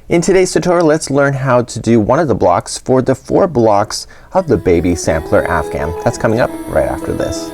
In today's tutorial, let's learn how to do one of the blocks for the 4 blocks of the baby sampler Afghan. That's coming up right after this.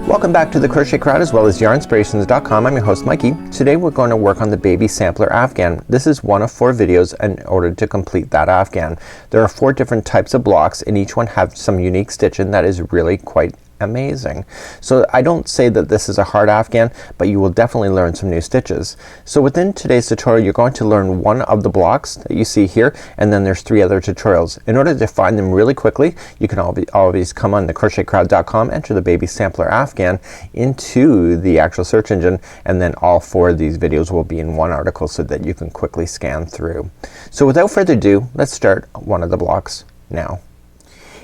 Welcome back to the Crochet Crowd as well as yarnspirations.com. I'm your host Mikey. Today we're going to work on the baby sampler Afghan. This is one of 4 videos in order to complete that Afghan. There are 4 different types of blocks and each one have some unique stitching that is really quite amazing. So I don't say that this is a hard Afghan, but you will definitely learn some new stitches. So within today's tutorial you're going to learn one of the blocks that you see here, and then there's 3 other tutorials. In order to find them really quickly, you can always come on the crochetcrowd.com, enter the baby sampler Afghan into the actual search engine, and then all 4 of these videos will be in one article so that you can quickly scan through. So without further ado, let's start one of the blocks now.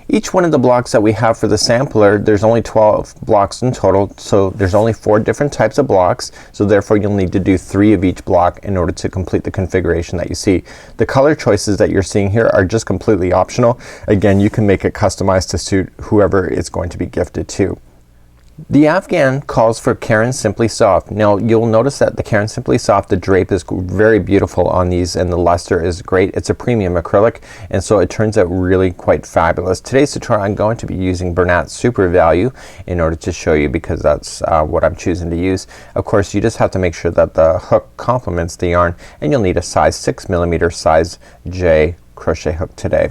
Each one of the blocks that we have for the sampler, there's only 12 blocks in total, so there's only 4 different types of blocks, so therefore you'll need to do 3 of each block in order to complete the configuration that you see. The color choices that you're seeing here are just completely optional. Again, you can make it customized to suit whoever it's going to be gifted to. The Afghan calls for Caron Simply Soft. Now you'll notice that the Caron Simply Soft, the drape is very beautiful on these and the luster is great. It's a premium acrylic and so it turns out really quite fabulous. Today's tutorial I'm going to be using Bernat Super Value in order to show you, because that's what I'm choosing to use. Of course you just have to make sure that the hook complements the yarn, and you'll need a size 6mm size J crochet hook today.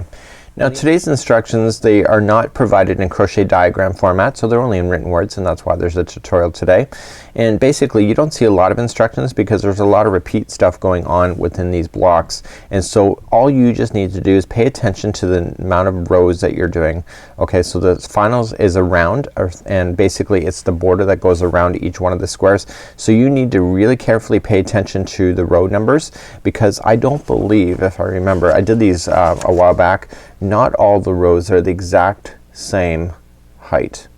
Now today's instructions, they are not provided in crochet diagram format, so they're only in written words, and that's why there's a tutorial today. And basically you don't see a lot of instructions because there's a lot of repeat stuff going on within these blocks, and so all you just need to do is pay attention to the amount of rows that you're doing. Okay, so the finals is a round, and basically it's the border that goes around each one of the squares, so you need to really carefully pay attention to the row numbers, because I don't believe, if I remember, I did these a while back, not all the rows are the exact same height.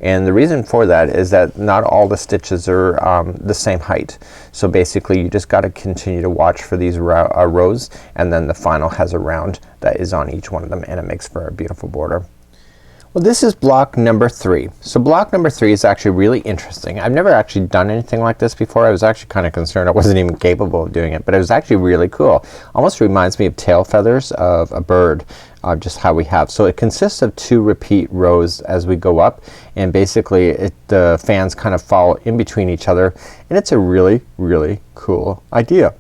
And the reason for that is that not all the stitches are the same height. So basically you just gotta continue to watch for these rows, and then the final has a round that is on each one of them, and it makes for a beautiful border. Well, this is block number 3. So block number 3 is actually really interesting. I've never actually done anything like this before. I was actually kinda concerned I wasn't even capable of doing it, but it was actually really cool. Almost reminds me of tail feathers of a bird, just how we have. So it consists of 2 repeat rows as we go up, and basically the fans kind of fall in between each other, and it's a really cool idea.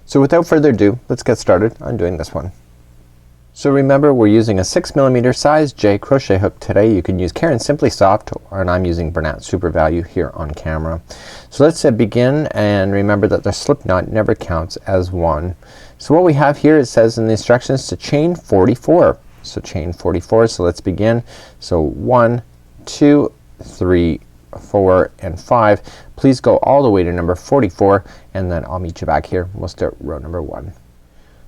So without further ado, let's get started on doing this one. So remember, we're using a 6mm size J crochet hook today. You can use Caron Simply Soft, and I'm using Bernat Super Value here on camera. So let's begin, and remember that the slip knot never counts as 1. So what we have here, it says in the instructions to chain 44. So chain 44. So let's begin. So 1, 2, 3, 4, and 5. Please go all the way to number 44, and then I'll meet you back here. We'll start row number 1.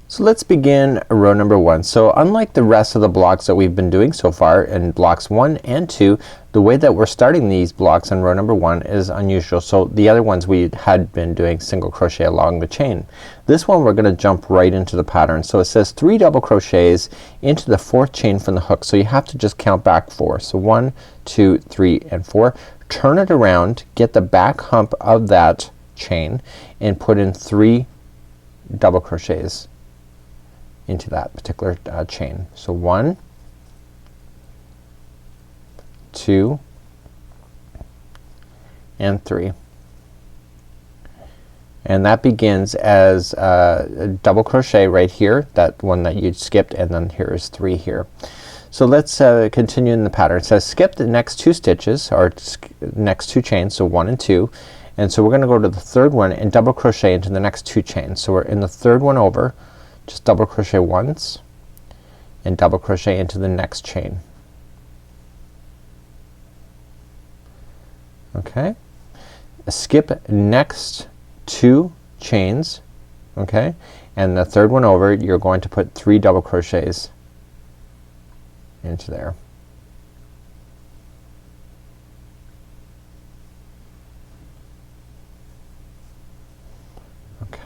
So let's begin row number 1. So unlike the rest of the blocks that we've been doing so far in blocks 1 and 2, the way that we're starting these blocks in row number 1 is unusual. So the other ones we had been doing single crochet along the chain. This one we're gonna jump right into the pattern. So it says 3 double crochets into the 4th chain from the hook. So you have to just count back 4. So 1, 2, 3, and 4. Turn it around, get the back hump of that chain, and put in 3 double crochets into that particular chain. So 1, 2, and 3. And that begins as a double crochet right here, that one that you skipped, and then here is 3 here. So let's continue in the pattern. It says skip the next 2 stitches, or next 2 chains, so 1 and 2, and so we're gonna go to the 3rd one and double crochet into the next 2 chains. So we're in the 3rd one over, just double crochet once and double crochet into the next chain. Okay, skip next 2 chains, okay, and the 3rd one over you're going to put 3 double crochets into there.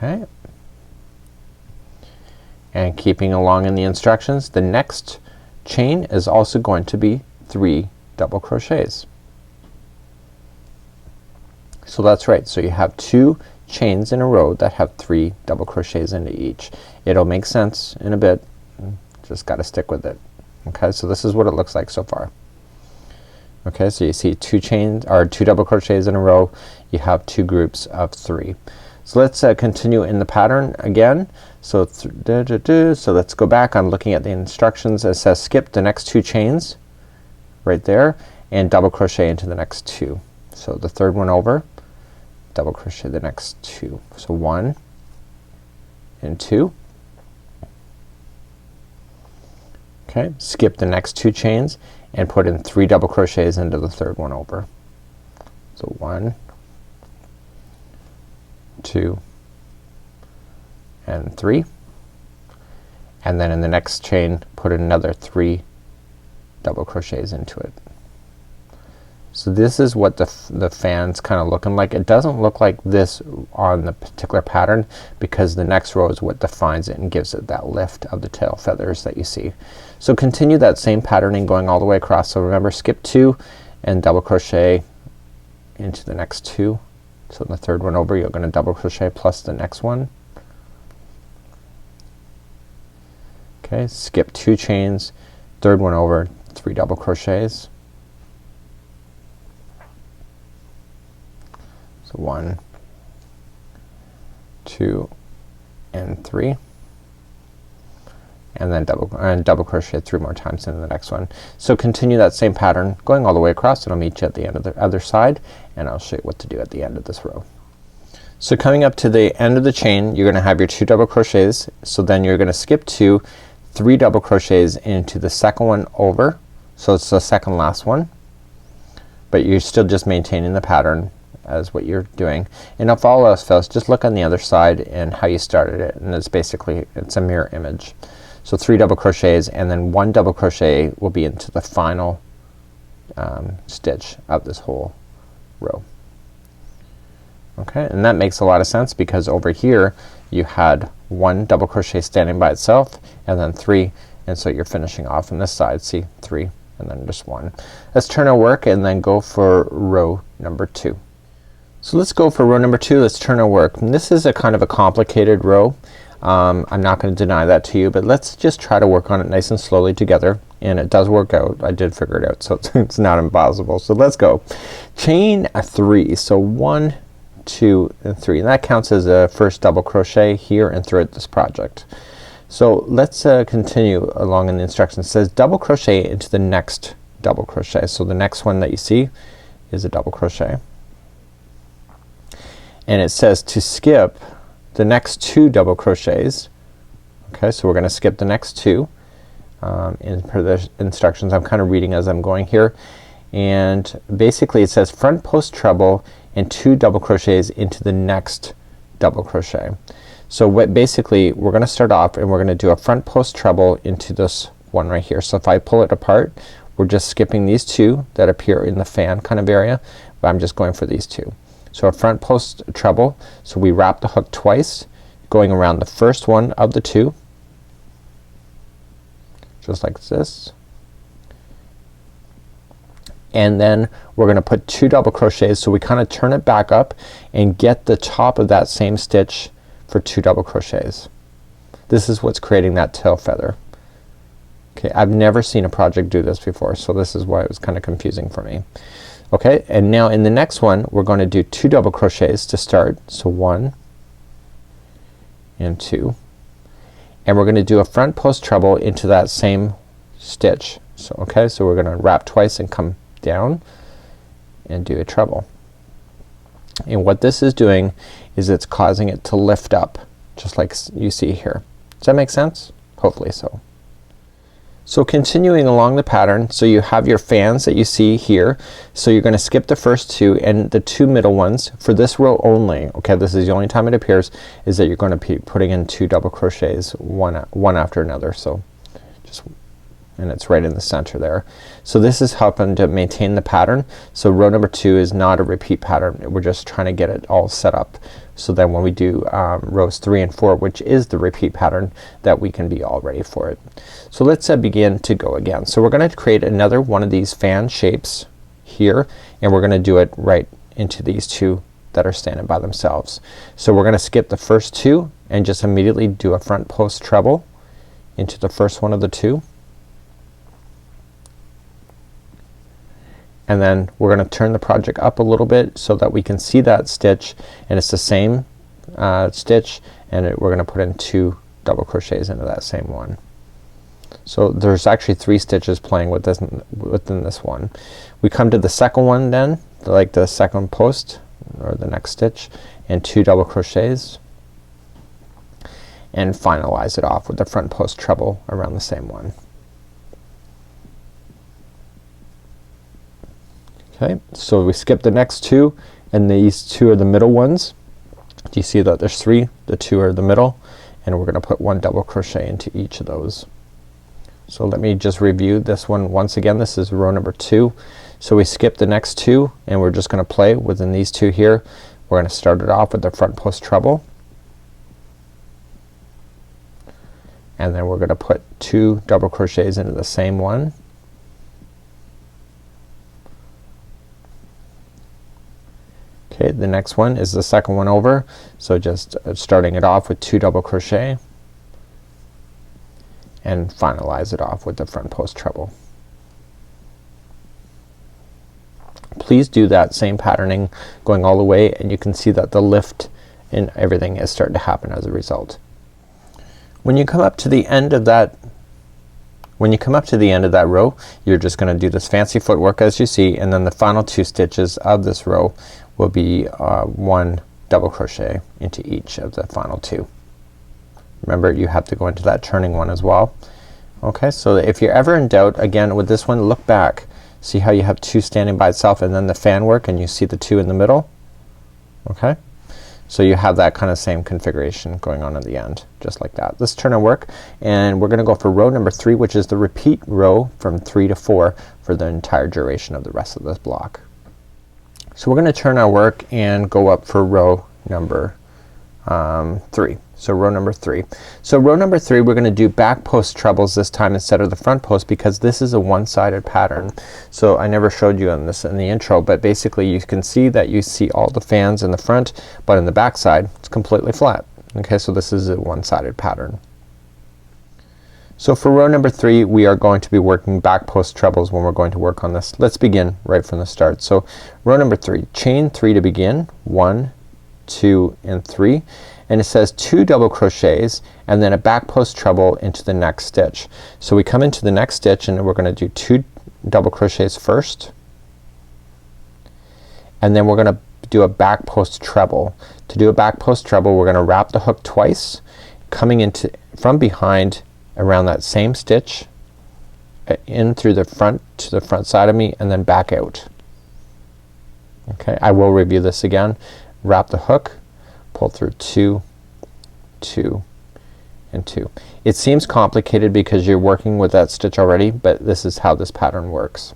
Okay, and keeping along in the instructions, the next chain is also going to be 3 double crochets. So that's right, so you have 2 chains in a row that have 3 double crochets into each. It'll make sense in a bit, just gotta stick with it. Okay, so this is what it looks like so far. Okay, so you see 2 chains or 2 double crochets in a row, you have 2 groups of 3. So let's continue in the pattern again. So so let's go back. I'm looking at the instructions. It says skip the next 2 chains right there and double crochet into the next 2. So the third one over, double crochet the next 2. So 1 and 2. Okay, skip the next 2 chains and put in 3 double crochets into the third one over. So 1, 2 and 3, and then in the next chain put another 3 double crochets into it. So this is what the fan's kind of looking like. It doesn't look like this on the particular pattern because the next row is what defines it and gives it that lift of the tail feathers that you see. So continue that same patterning going all the way across. So remember, skip 2 and double crochet into the next 2. So in the third one over you're gonna double crochet plus the next one. Okay, skip 2 chains, third one over, 3 double crochets. So 1, 2 and 3, and then double crochet 3 more times into the next one. So continue that same pattern going all the way across, and I'll meet you at the end of the other side and I'll show you what to do at the end of this row. So coming up to the end of the chain you're gonna have your 2 double crochets. So then you're gonna skip 2, 3 double crochets into the second one over. So it's the second last one, but you're still just maintaining the pattern as what you're doing. And if all else fails, just look on the other side and how you started it, and it's basically it's a mirror image. So 3 double crochets and then 1 double crochet will be into the final stitch of this whole row. Okay, and that makes a lot of sense because over here you had 1 double crochet standing by itself and then 3, and so you're finishing off on this side. See, 3 and then just 1. Let's turn our work and then go for row number 2. So let's go for row number 2. Let's turn our work. And this is a kind of a complicated row. I'm not gonna deny that to you, but let's just try to work on it nice and slowly together, and it does work out. I did figure it out, so it's not impossible. So let's go. Chain 3. So 1, 2 and 3, and that counts as a first double crochet here and throughout this project. So let's continue along in the instructions. It says double crochet into the next double crochet. So the next one that you see is a double crochet, and it says to skip the next 2 double crochets. Okay, so we're gonna skip the next 2 in per the instructions. I'm kind of reading as I'm going here, and basically it says front post treble and 2 double crochets into the next double crochet. So what basically we're gonna start off and we're gonna do a front post treble into this one right here. So if I pull it apart, we're just skipping these 2 that appear in the fan kind of area, but I'm just going for these 2. So a front post treble, so we wrap the hook twice going around the first one of the 2 just like this, and then we're gonna put 2 double crochets, so we kind of turn it back up and get the top of that same stitch for 2 double crochets. This is what's creating that tail feather. Okay, I've never seen a project do this before, so this is why it was kind of confusing for me. Okay, and now in the next one we're going to do 2 double crochets to start. So 1 and 2, and we're gonna do a front post treble into that same stitch. So okay, so we're gonna wrap twice and come down and do a treble, and what this is doing is it's causing it to lift up just like you see here. Does that make sense? Hopefully so. So continuing along the pattern, so you have your fans that you see here. So you're gonna skip the first 2 and the 2 middle ones for this row only. Okay, this is the only time it appears, is that you're gonna be putting in 2 double crochets one after another. So just, and it's right in the center there. So this is helping to maintain the pattern. So row number 2 is not a repeat pattern. We're just trying to get it all set up so then when we do rows 3 and 4, which is the repeat pattern, that we can be all ready for it. So let's begin to go again. So we're gonna create another one of these fan shapes here, and we're gonna do it right into these two that are standing by themselves. So we're gonna skip the first two and just immediately do a front post treble into the first one of the two, and then we're gonna turn the project up a little bit so that we can see that stitch, and it's the same stitch, and we're gonna put in 2 double crochets into that same one. So there's actually 3 stitches playing with this within this one. We come to the second one then, like the second post or the next stitch, and 2 double crochets, and finalize it off with the front post treble around the same one. Okay, so we skip the next 2, and these 2 are the middle ones. Do you see that there's 3? The 2 are the middle, and we're gonna put 1 double crochet into each of those. So let me just review this one once again. This is row number 2. So we skip the next 2, and we're just gonna play within these 2 here. We're gonna start it off with the front post treble, and then we're gonna put 2 double crochets into the same one. Okay, the next one is the second one over, so just starting it off with 2 double crochet, and finalize it off with the front post treble. Please do that same patterning going all the way, and you can see that the lift and everything is starting to happen as a result. When you come up to the end of that row, you're just gonna do this fancy footwork as you see, and then the final 2 stitches of this row will be 1 double crochet into each of the final 2. Remember, you have to go into that turning one as well. Okay, so if you're ever in doubt, again with this one, look back. See how you have 2 standing by itself, and then the fan work, and you see the 2 in the middle? Okay, so you have that kind of same configuration going on at the end, just like that. Let's turn our work, and we're gonna go for row number 3, which is the repeat row from 3 to 4 for the entire duration of the rest of this block. So we're gonna turn our work and go up for row number 3. So row number 3. So row number 3, we're gonna do back post trebles this time instead of the front post, because this is a one-sided pattern. So I never showed you on this in the intro, but basically you can see that you see all the fans in the front, but in the back side it's completely flat. Okay, so this is a one-sided pattern. So for row number 3, we are going to be working back post trebles when we're going to work on this. Let's begin right from the start. So row number 3, chain 3 to begin, 1, 2, and 3, and it says 2 double crochets and then a back post treble into the next stitch. So we come into the next stitch, and we're gonna do 2 double crochets first, and then we're gonna do a back post treble. To do a back post treble, we're gonna wrap the hook twice, coming into from behind around that same stitch, in through the front to the front side of me, and then back out. Okay, I will review this again. Wrap the hook, pull through 2, 2, and 2. It seems complicated because you're working with that stitch already, but this is how this pattern works.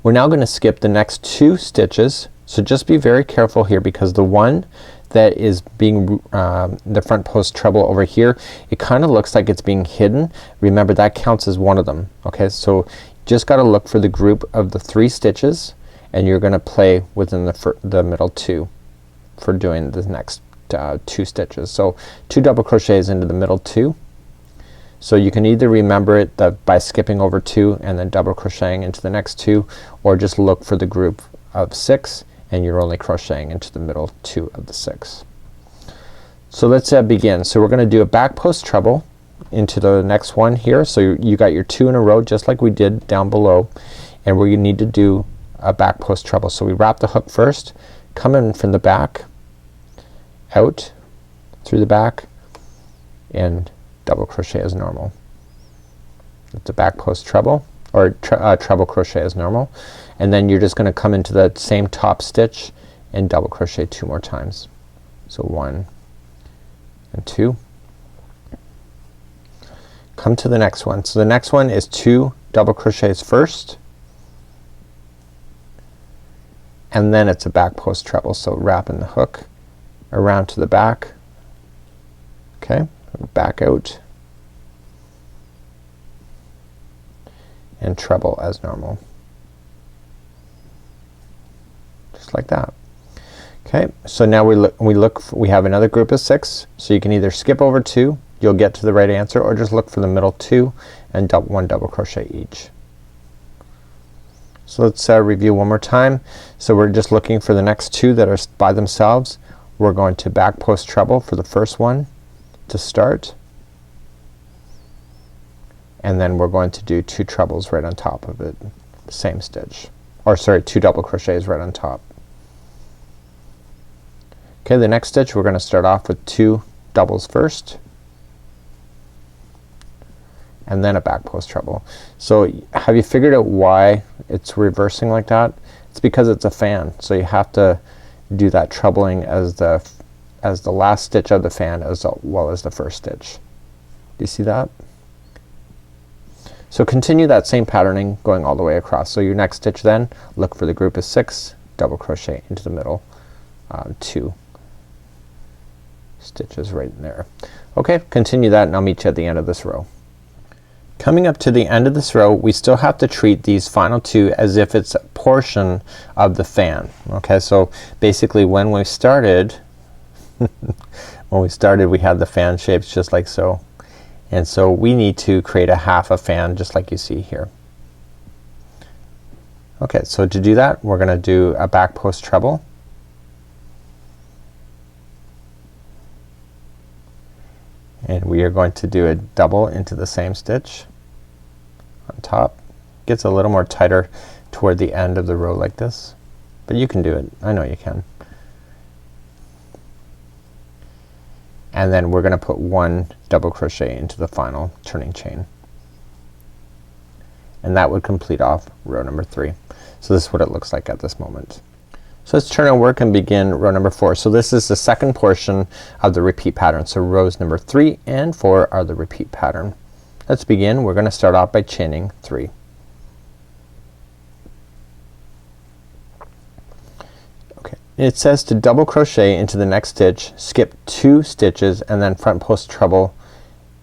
We're now gonna skip the next 2 stitches, so just be very careful here, because the one that is being the front post treble over here, it kinda looks like it's being hidden. Remember, that counts as one of them. Okay, so just gotta look for the group of the 3 stitches, and you're gonna play within the middle 2 for doing the next 2 stitches. So 2 double crochets into the middle 2. So you can either remember it by skipping over 2 and then double crocheting into the next 2, or just look for the group of 6 and you're only crocheting into the middle 2 of the 6. So let's begin. So we're gonna do a back post treble into the next one here. So you got your 2 in a row just like we did down below, and we need to do a back post treble. So we wrap the hook first, come in from the back, out through the back, and double crochet as normal. It's a back post treble, or treble crochet as normal, and then you're just gonna come into that same top stitch and double crochet 2 more times. So 1 and 2. Come to the next one. So the next one is 2 double crochets first, and then it's a back post treble. So wrap in the hook around to the back. Okay, back out and treble as normal, just like that. Okay, so now we have another group of 6, so you can either skip over 2, you'll get to the right answer, or just look for the middle 2 and one double crochet each. So let's review one more time. So we're just looking for the next 2 that are by themselves. We're going to back post treble for the first one to start, and then we're going to do 2 trebles right on top of it, the same stitch, or sorry, 2 double crochets right on top. Okay, the next stitch we're gonna start off with 2 doubles first, and then a back post treble. So have you figured out why it's reversing like that? It's because it's a fan, so you have to do that trebling as the last stitch of the fan as well as the first stitch. Do you see that? So continue that same patterning going all the way across. So your next stitch, then look for the group of 6, double crochet into the middle, 2 stitches right in there. Okay, continue that and I'll meet you at the end of this row. Coming up to the end of this row, we still have to treat these final 2 as if it's a portion of the fan. Okay, so basically when we started we had the fan shapes just like so, and so we need to create a half a fan just like you see here. Okay, so to do that we're gonna do a back post treble, and we are going to do a double into the same stitch on top. Gets a little more tighter toward the end of the row like this, but you can do it. I know you can. And then we're gonna put 1 double crochet into the final turning chain, and that would complete off row number 3. So this is what it looks like at this moment. So let's turn our work and begin row number 4. So this is the second portion of the repeat pattern. So rows number 3 and 4 are the repeat pattern. Let's begin. We're gonna start off by chaining 3. Okay, it says to double crochet into the next stitch, skip 2 stitches, and then front post treble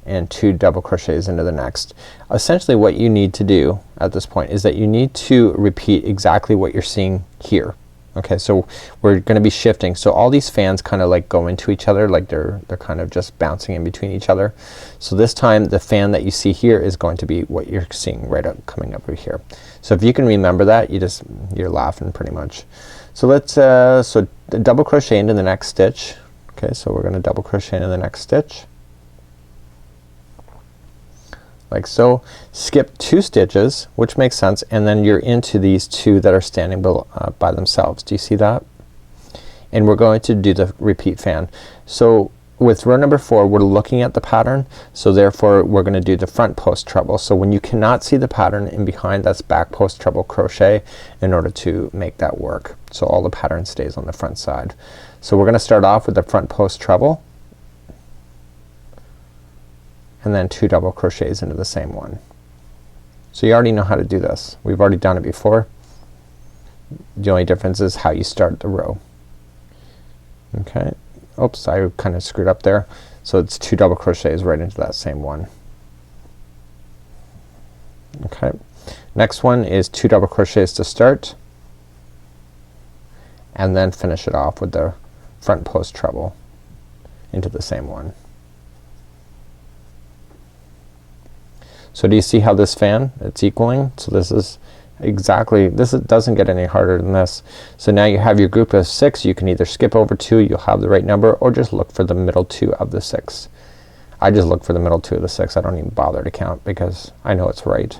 and 2 double crochets into the next. Essentially what you need to do at this point is that you need to repeat exactly what you're seeing here. Okay, so we're gonna be shifting. So all these fans kind of like go into each other, like they're kind of just bouncing in between each other. So this time the fan that you see here is going to be what you're seeing right up coming up over here. So if you can remember that, you're laughing pretty much. So let's so double crochet into the next stitch. Okay, so we're gonna double crochet into the next stitch like so. Skip 2 stitches, which makes sense, and then you're into these 2 that are standing below, by themselves. Do you see that? And we're going to do the repeat fan. So with row number 4 we're looking at the pattern, so therefore we're gonna do the front post treble. So when you cannot see the pattern in behind, that's back post treble crochet in order to make that work. So all the pattern stays on the front side. So we're gonna start off with the front post treble, and then 2 double crochets into the same one. So you already know how to do this. We've already done it before. The only difference is how you start the row. Okay, oops, I kind of screwed up there. So it's 2 double crochets right into that same one. Okay, next one is 2 double crochets to start, and then finish it off with the front post treble into the same one. So do you see how this fan, it's equaling? So this is exactly, doesn't get any harder than this. So now you have your group of 6. You can either skip over 2, you'll have the right number, or just look for the middle 2 of the 6. I just look for the middle 2 of the 6. I don't even bother to count because I know it's right.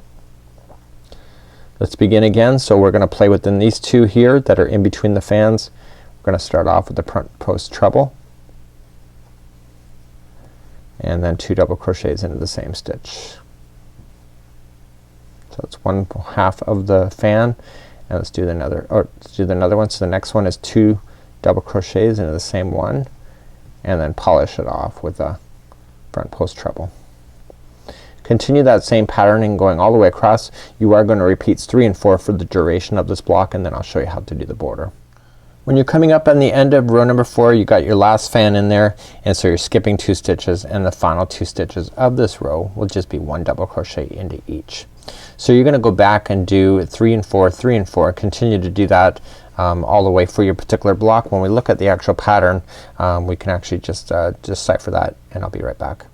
Let's begin again. So we're gonna play within these 2 here that are in between the fans. We're gonna start off with the front post treble, and then 2 double crochets into the same stitch. So it's 1/2 of the fan, and let's do another one. So the next one is 2 double crochets into the same one, and then polish it off with a front post treble. Continue that same patterning going all the way across. You are going to repeat 3 and 4 for the duration of this block, and then I'll show you how to do the border. When you're coming up on the end of row number 4, you got your last fan in there, and so you're skipping 2 stitches, and the final 2 stitches of this row will just be 1 double crochet into each. So you're gonna go back and do 3 and 4, 3 and 4, continue to do that all the way for your particular block. When we look at the actual pattern, we can actually just decipher that, and I'll be right back.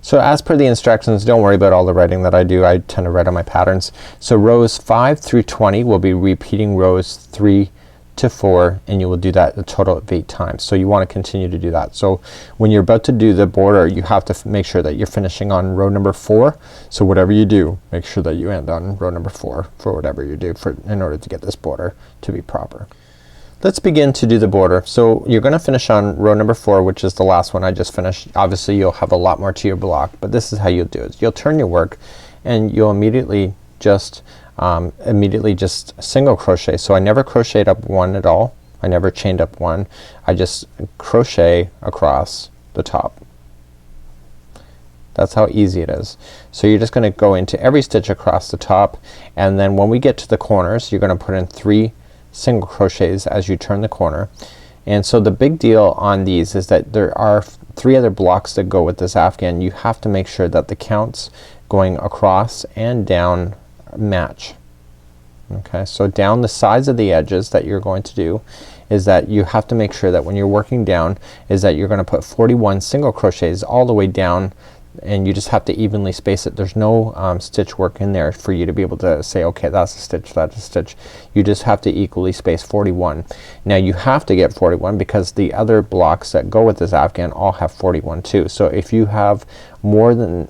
So as per the instructions, don't worry about all the writing that I do. I tend to write on my patterns. So rows 5 through 20 will be repeating rows 3 to 4, and you will do that a total of 8 times. So you want to continue to do that. So when you're about to do the border, you have to make sure that you're finishing on row number 4. So whatever you do, make sure that you end on row number 4 for whatever you do in order to get this border to be proper. Let's begin to do the border. So you're gonna finish on row number 4, which is the last one I just finished. Obviously you'll have a lot more to your block, but this is how you'll do it. You'll turn your work, and you'll immediately just single crochet. So I never crocheted up 1 at all. I never chained up 1. I just crochet across the top. That's how easy it is. So you're just gonna go into every stitch across the top, and then when we get to the corners, you're gonna put in 3 single crochets as you turn the corner. And so the big deal on these is that there are 3 other blocks that go with this Afghan. You have to make sure that the counts going across and down match. Okay, so down the sides of the edges that you're going to do is that you have to make sure that when you're working down is that you're gonna put 41 single crochets all the way down, and you just have to evenly space it. There's no stitch work in there for you to be able to say, okay, that's a stitch, that's a stitch. You just have to equally space 41. Now you have to get 41 because the other blocks that go with this Afghan all have 41 too. So if you have more than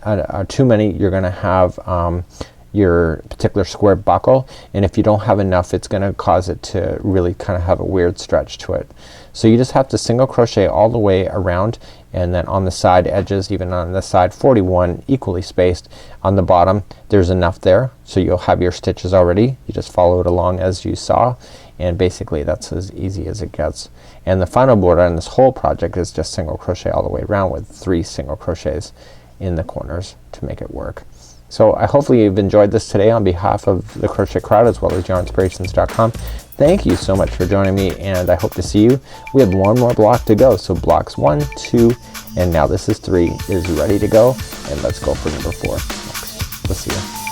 too many, you're gonna have your particular square buckle, and if you don't have enough, it's gonna cause it to really kind of have a weird stretch to it. So you just have to single crochet all the way around, and then on the side edges, even on the side, 41 equally spaced. On the bottom there's enough there, so you'll have your stitches already. You just follow it along as you saw, and basically that's as easy as it gets. And the final border on this whole project is just single crochet all the way around with 3 single crochets in the corners to make it work. So hopefully you've enjoyed this today. On behalf of the Crochet Crowd as well as yarnspirations.com, thank you so much for joining me, and I hope to see you. We have 1 more block to go. So blocks 1, 2, and now this is 3 is ready to go, and let's go for number 4 next. We'll see you.